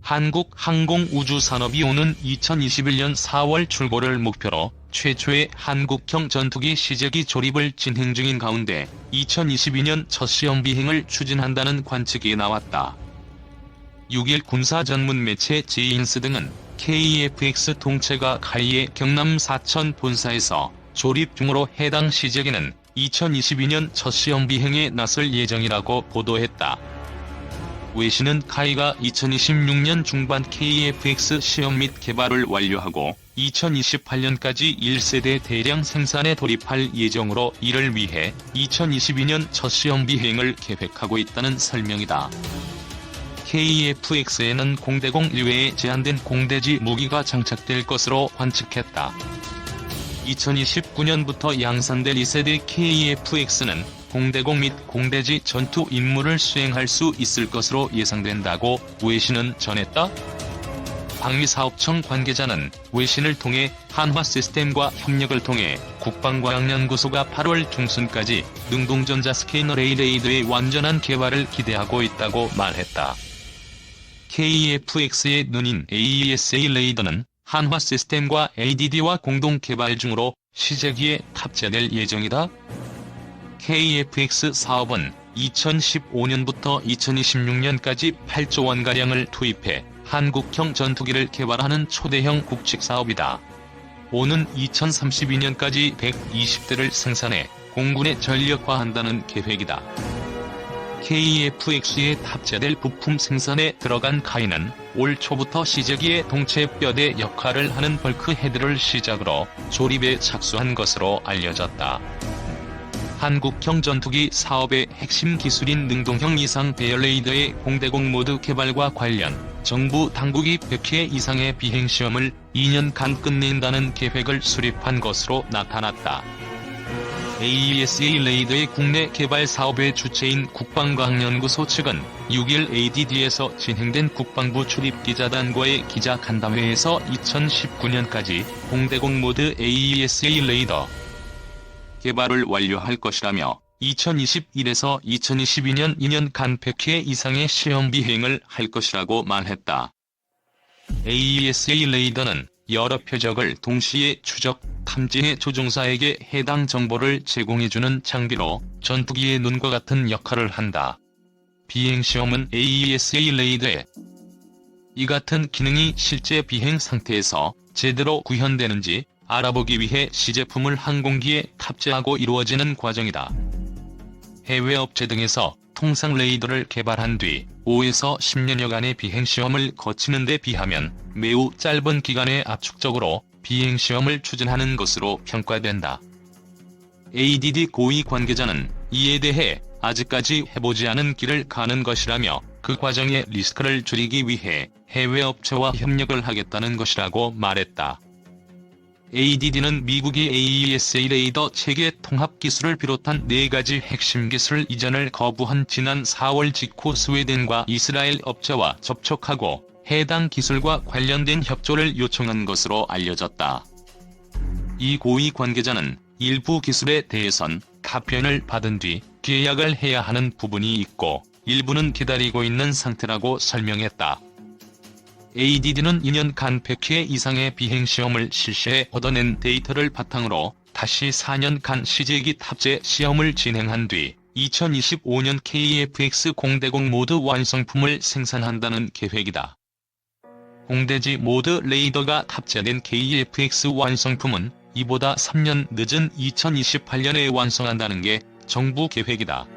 한국항공우주산업이 오는 2021년 4월 출고를 목표로 최초의 한국형 전투기 시제기 조립을 진행 중인 가운데 2022년 첫 시험 비행을 추진한다는 관측이 나왔다. 6일 군사 전문 매체 제인스 등은 KF-X 통체가 카이의 경남 사천 본사에서 조립 중으로 해당 시제기는 2022년 첫 시험 비행에 나설 예정이라고 보도했다. 외신은 카이가 2026년 중반 KF-X 시험 및 개발을 완료하고 2028년까지 1세대 대량 생산에 돌입할 예정으로 이를 위해 2022년 첫 시험 비행을 계획하고 있다는 설명이다. KF-X에는 공대공 이외에 제한된 공대지 무기가 장착될 것으로 관측했다. 2029년부터 양산될 2세대 KF-X는 공대공 및 공대지 전투 임무를 수행할 수 있을 것으로 예상된다고 외신은 전했다. 방위사업청 관계자는 외신을 통해 한화시스템과 협력을 통해 국방과학연구소가 8월 중순까지 능동전자 스캐너 레이더의 완전한 개발을 기대하고 있다고 말했다. KF-X의 눈인 AESA 레이더는 한화시스템과 ADD와 공동 개발 중으로 시제기에 탑재될 예정이다. KF-X 사업은 2015년부터 2026년까지 8조 원가량을 투입해 한국형 전투기를 개발하는 초대형 국책 사업이다. 오는 2032년까지 120대를 생산해 공군에 전력화한다는 계획이다. KF-X에 탑재될 부품 생산에 들어간 카이는 올 초부터 시제기의 동체 뼈대 역할을 하는 벌크헤드를 시작으로 조립에 착수한 것으로 알려졌다. 한국형 전투기 사업의 핵심 기술인 능동형 이상 배열 레이더의 공대공 모드 개발과 관련 정부 당국이 100회 이상의 비행시험을 2년간 끝낸다는 계획을 수립한 것으로 나타났다. AESA 레이더의 국내 개발 사업의 주체인 국방과학연구소 측은 6일 ADD에서 진행된 국방부 출입기자단과의 기자간담회에서 2019년까지 공대공 모드 AESA 레이더 개발을 완료할 것이라며 2021에서 2022년 2년간 100회 이상의 시험 비행을 할 것이라고 말했다. AESA 레이더는 여러 표적을 동시에 추적, 탐지해 조종사에게 해당 정보를 제공해주는 장비로 전투기의 눈과 같은 역할을 한다. 비행시험은 AESA 레이더에 이 같은 기능이 실제 비행 상태에서 제대로 구현되는지 알아보기 위해 시제품을 항공기에 탑재하고 이루어지는 과정이다. 해외 업체 등에서 통상 레이더를 개발한 뒤 5에서 10년여간의 비행시험을 거치는 데 비하면 매우 짧은 기간에 압축적으로 비행시험을 추진하는 것으로 평가된다. ADD 고위 관계자는 이에 대해 아직까지 해보지 않은 길을 가는 것이라며 그 과정의 리스크를 줄이기 위해 해외 업체와 협력을 하겠다는 것이라고 말했다. ADD는 미국이 AESA 레이더 체계 통합 기술을 비롯한 4가지 핵심 기술 이전을 거부한 지난 4월 직후 스웨덴과 이스라엘 업체와 접촉하고 해당 기술과 관련된 협조를 요청한 것으로 알려졌다. 이 고위 관계자는 일부 기술에 대해선 답변을 받은 뒤 계약을 해야 하는 부분이 있고 일부는 기다리고 있는 상태라고 설명했다. ADD는 2년간 100회 이상의 비행시험을 실시해 얻어낸 데이터를 바탕으로 다시 4년간 시제기 탑재 시험을 진행한 뒤 2025년 KF-X 공대공 모드 완성품을 생산한다는 계획이다. 공대지 모드 레이더가 탑재된 KF-X 완성품은 이보다 3년 늦은 2028년에 완성한다는 게 정부 계획이다.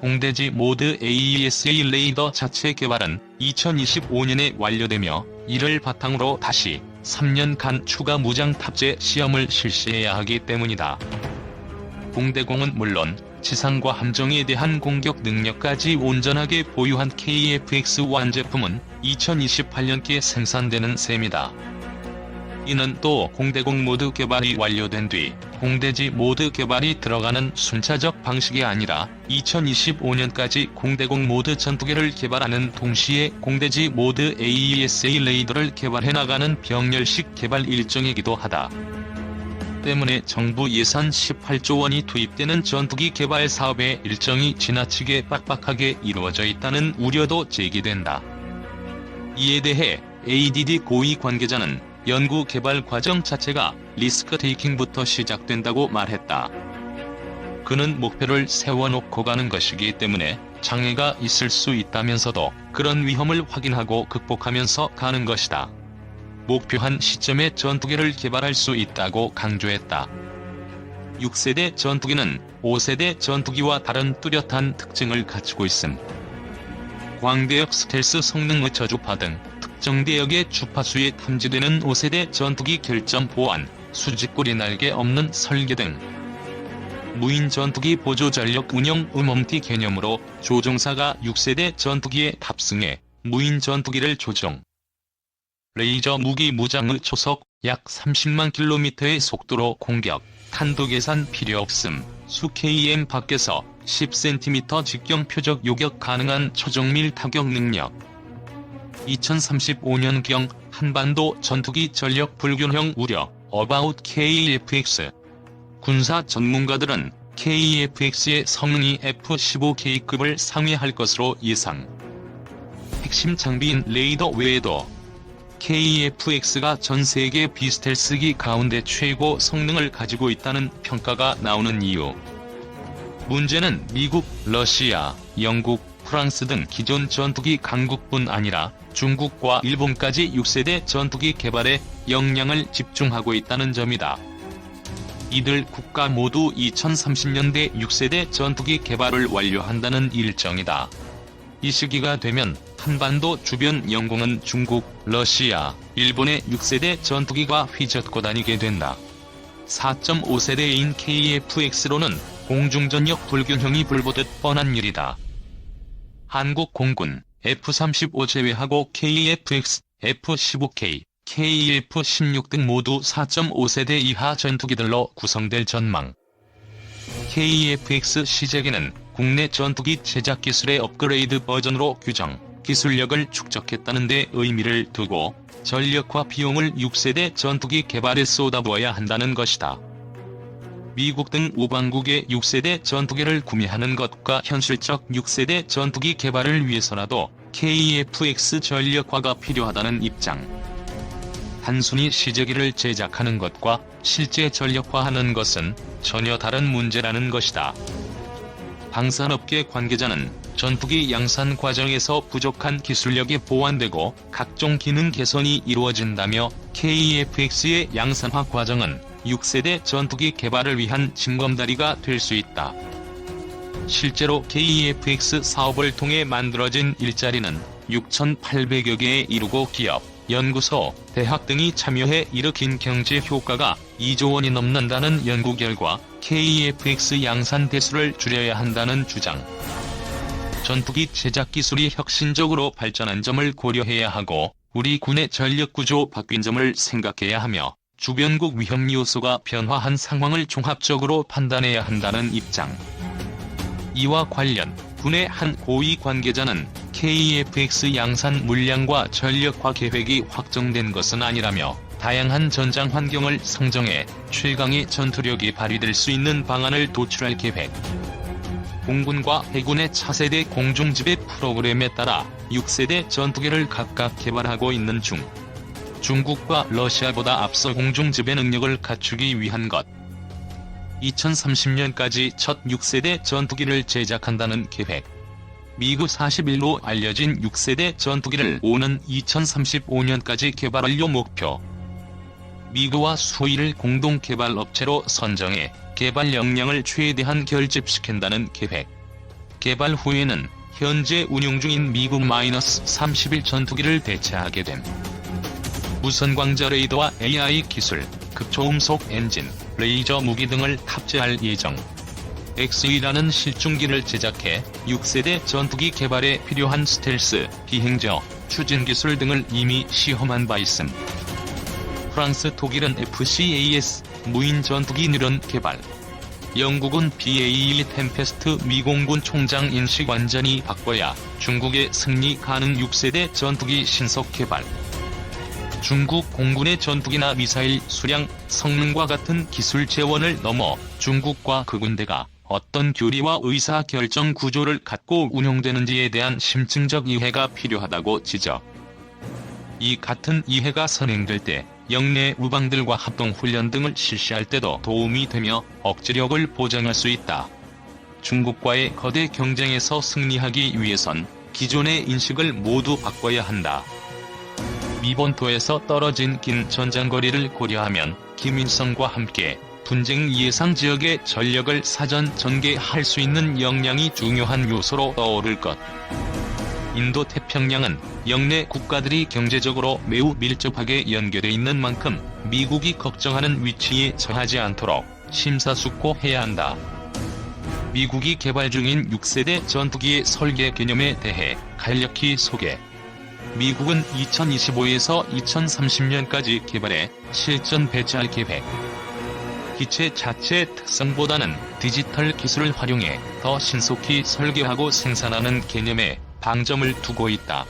공대지 모드 AESA 레이더 자체 개발은 2025년에 완료되며 이를 바탕으로 다시 3년간 추가 무장 탑재 시험을 실시해야 하기 때문이다. 공대공은 물론 지상과 함정에 대한 공격 능력까지 온전하게 보유한 KF-X 완제품은 2028년께 생산되는 셈이다. 이는 또 공대공 모드 개발이 완료된 뒤 공대지 모드 개발이 들어가는 순차적 방식이 아니라 2025년까지 공대공 모드 전투기를 개발하는 동시에 공대지 모드 AESA 레이더를 개발해 나가는 병렬식 개발 일정이기도 하다. 때문에 정부 예산 18조 원이 투입되는 전투기 개발 사업의 일정이 지나치게 빡빡하게 이루어져 있다는 우려도 제기된다. 이에 대해 ADD 고위 관계자는 연구 개발 과정 자체가 리스크 테이킹부터 시작된다고 말했다. 그는 목표를 세워놓고 가는 것이기 때문에 장애가 있을 수 있다면서도 그런 위험을 확인하고 극복하면서 가는 것이다. 목표한 시점에 전투기를 개발할 수 있다고 강조했다. 6세대 전투기는 5세대 전투기와 다른 뚜렷한 특징을 갖추고 있음. 광대역 스텔스 성능의 저주파 등 특정 대역의 주파수에 탐지되는 5세대 전투기 결점 보완, 수직꼬리 날개 없는 설계 등 무인 전투기 보조 전력 운영 음험티 개념으로 조종사가 6세대 전투기에 탑승해 무인 전투기를 조종. 레이저 무기 무장의 초속 약 30만 km의 속도로 공격, 탄도 계산 필요 없음, 수 km 밖에서 10cm 직경 표적 요격 가능한 초정밀 타격 능력. 2035년경 한반도 전투기 전력 불균형 우려, About KFX. 군사 전문가들은 KFX의 성능이 F-15K급을 상회할 것으로 예상. 핵심 장비인 레이더 외에도 KFX가 전 세계 비스텔스기 가운데 최고 성능을 가지고 있다는 평가가 나오는 이유. 문제는 미국, 러시아, 영국, 프랑스 등 기존 전투기 강국뿐 아니라 중국과 일본까지 6세대 전투기 개발에 역량을 집중하고 있다는 점이다. 이들 국가 모두 2030년대 6세대 전투기 개발을 완료한다는 일정이다. 이 시기가 되면 한반도 주변 영공은 중국, 러시아, 일본의 6세대 전투기가 휘젓고 다니게 된다. 4.5세대인 KFX로는 공중전력 불균형이 불보듯 뻔한 일이다. 한국 공군 F-35 제외하고 KFX, F-15K, KF-16 등 모두 4.5세대 이하 전투기들로 구성될 전망. KFX 시제기는 국내 전투기 제작 기술의 업그레이드 버전으로 규정, 기술력을 축적했다는 데 의미를 두고 전력과 비용을 6세대 전투기 개발에 쏟아부어야 한다는 것이다. 미국 등 우방국의 6세대 전투기를 구매하는 것과 현실적 6세대 전투기 개발을 위해서라도 KFX 전력화가 필요하다는 입장. 단순히 시제기를 제작하는 것과 실제 전력화하는 것은 전혀 다른 문제라는 것이다. 방산업계 관계자는 전투기 양산 과정에서 부족한 기술력이 보완되고 각종 기능 개선이 이루어진다며 KFX의 양산화 과정은 6세대 전투기 개발을 위한 징검다리가 될 수 있다. 실제로 KFX 사업을 통해 만들어진 일자리는 6,800여 개에 이르고 기업, 연구소, 대학 등이 참여해 일으킨 경제 효과가 2조 원이 넘는다는 연구 결과 KFX 양산 대수를 줄여야 한다는 주장. 전투기 제작 기술이 혁신적으로 발전한 점을 고려해야 하고 우리 군의 전력 구조 바뀐 점을 생각해야 하며 주변국 위험 요소가 변화한 상황을 종합적으로 판단해야 한다는 입장. 이와 관련 군의 한 고위 관계자는 KFX 양산 물량과 전력화 계획이 확정된 것은 아니라며 다양한 전장 환경을 상정해 최강의 전투력이 발휘될 수 있는 방안을 도출할 계획. 공군과 해군의 차세대 공중지배 프로그램에 따라 6세대 전투기를 각각 개발하고 있는 중. 중국과 러시아보다 앞서 공중지배 능력을 갖추기 위한 것. 2030년까지 첫 6세대 전투기를 제작한다는 계획. 미국 41로 알려진 6세대 전투기를 오는 2035년까지 개발 완료 목표. 미국과 수일을 공동 개발 업체로 선정해 개발 역량을 최대한 결집시킨다는 계획. 개발 후에는 현재 운용 중인 미국 -31 전투기를 대체하게 됨. 무선 광자 레이더와 AI 기술, 극초음속 엔진, 레이저 무기 등을 탑재할 예정. X-2라는 실중기를 제작해 6세대 전투기 개발에 필요한 스텔스, 비행저, 추진 기술 등을 이미 시험한 바 있음. 프랑스, 독일은 FCAS, 무인 전투기 누런 개발. 영국은 BA-1 템페스트 미공군 총장 인식 완전히 바꿔야 중국의 승리 가능 6세대 전투기 신속 개발. 중국 공군의 전투기나 미사일 수량, 성능과 같은 기술 재원을 넘어 중국과 그 군대가 어떤 교리와 의사결정 구조를 갖고 운용되는지에 대한 심층적 이해가 필요하다고 지적. 이 같은 이해가 선행될 때 영내 우방들과 합동훈련 등을 실시할 때도 도움이 되며 억지력을 보장할 수 있다. 중국과의 거대 경쟁에서 승리하기 위해선 기존의 인식을 모두 바꿔야 한다. 미 본토에서 떨어진 긴 전장거리를 고려하면 김일성과 함께 분쟁 예상 지역의 전력을 사전 전개할 수 있는 역량이 중요한 요소로 떠오를 것. 인도 태평양은 영내 국가들이 경제적으로 매우 밀접하게 연결해 있는 만큼 미국이 걱정하는 위치에 처하지 않도록 심사숙고해야 한다. 미국이 개발 중인 6세대 전투기의 설계 개념에 대해 간략히 소개. 미국은 2025에서 2030년까지 개발해 실전 배치할 계획. 기체 자체 특성보다는 디지털 기술을 활용해 더 신속히 설계하고 생산하는 개념에 방점을 두고 있다.